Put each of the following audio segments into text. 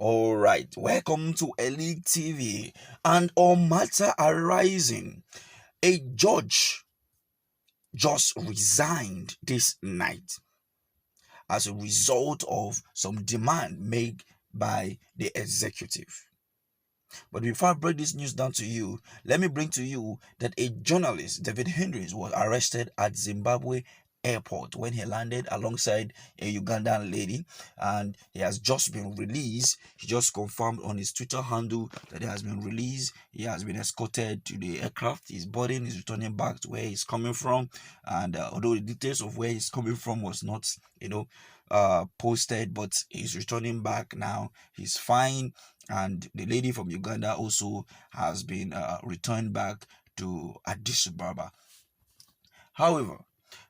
All right, welcome to Elite TV. And on matter arising, a judge just resigned this night as a result of some demand made by the executive. But before I break this news down to you, let me bring to you that a journalist, David Hendricks, was arrested at Zimbabwe airport when he landed alongside a Ugandan lady, and he has just been released. He just confirmed on his Twitter handle that he has been released. He has been escorted to the aircraft. His boarding is returning back to where he's coming from, and although the details of where he's coming from was not posted, but he's returning back now. He's fine, and the lady from Uganda also has been returned back to Addis Ababa. However,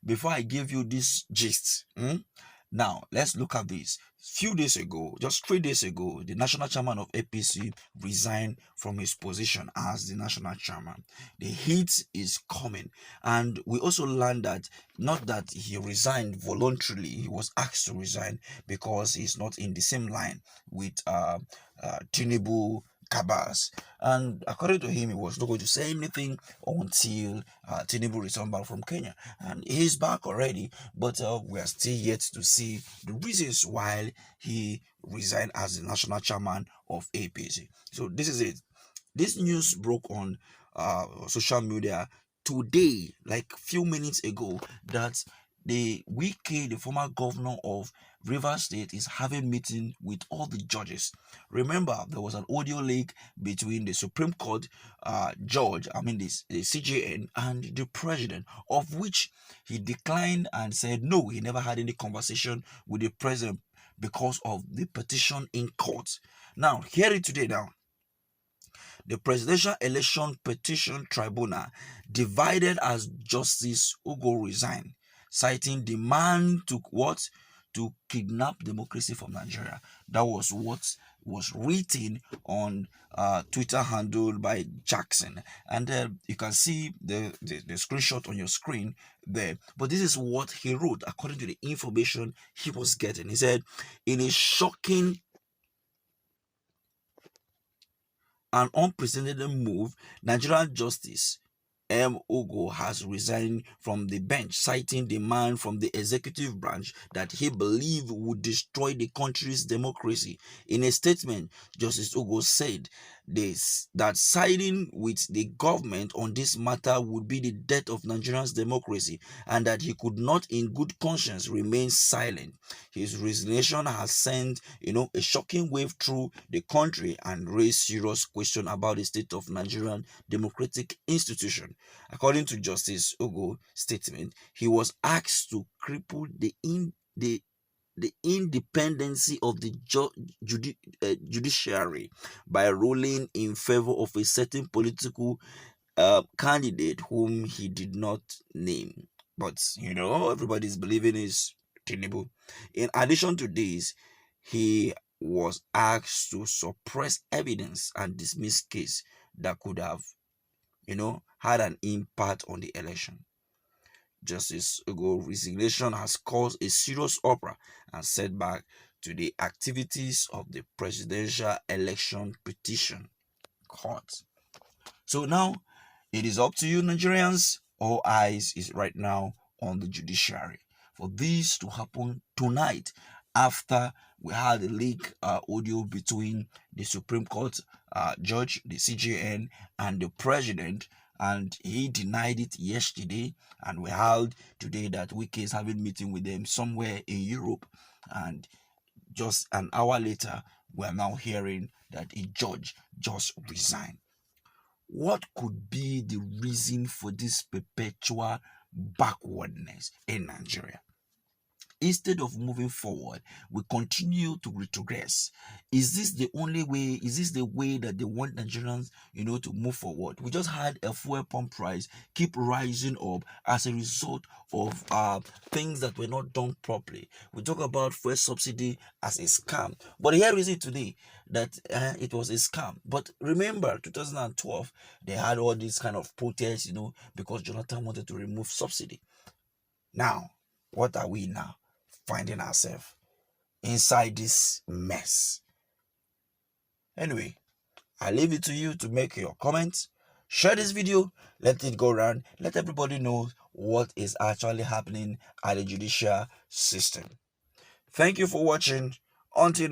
before I give you this gist, now let's look at this. Few days ago, just 3 days ago, the national chairman of APC resigned from his position as the national chairman. The heat is coming, and we also learned that not that he resigned voluntarily, he was asked to resign because he's not in the same line with Tinubu Kabas. And according to him, he was not going to say anything until Tinubu returned back from Kenya. And he's back already, but we are still yet to see the reasons why he resigned as the national chairman of APC. So this is it. This news broke on social media today, like few minutes ago, that the former governor of Rivers State, is having meeting with all the judges. Remember, there was an audio leak between the Supreme Court judge, the CJN, and the president, of which he declined and said no, he never had any conversation with the president because of the petition in court. Now, hear it today now. The Presidential Election Petition Tribunal divided as Justice Ugo resigned, citing demand to what? To kidnap democracy from Nigeria. That was what was written on Twitter handle by Jackson. And you can see the screenshot on your screen there. But this is what he wrote according to the information he was getting. He said, in a shocking an unprecedented move, Nigerian Justice M. Ugo has resigned from the bench, citing demand from the executive branch that he believed would destroy the country's democracy. In a statement, Justice Ugo said that siding with the government on this matter would be the death of Nigeria's democracy, and that he could not in good conscience remain silent. His resignation has sent a shocking wave through the country and raised serious questions about the state of Nigerian democratic institution. According to Justice Ugo's statement, he was asked to cripple the independency of the judiciary by ruling in favor of a certain political candidate whom he did not name. But everybody's believing is Tinubu. In addition to this, he was asked to suppress evidence and dismiss case that could have had an impact on the election. Justice Ugo's resignation has caused a serious uproar and setback to the activities of the Presidential Election Petition Court. So now it is up to you, Nigerians. All eyes is right now on the judiciary for this to happen tonight, after we had a leak audio between the Supreme Court judge, the CJN, and the president, and he denied it yesterday. And we heard today that Wike is having meeting with them somewhere in Europe, and just an hour later we are now hearing that a judge just resigned. What could be the reason for this perpetual backwardness in Nigeria? Instead of moving forward, we continue to retrogress. Is this the only way? Is this the way that they want Nigerians, to move forward? We just had a fuel pump price keep rising up as a result of things that were not done properly. We talk about fuel subsidy as a scam, but here is it today that it was a scam. But remember, 2012, they had all these kind of protests, because Jonathan wanted to remove subsidy. Now, what are we now? Finding ourselves inside this mess. Anyway, I leave it to you to make your comments. Share this video, let it go around, let everybody know what is actually happening at the judicial system. Thank you for watching. Until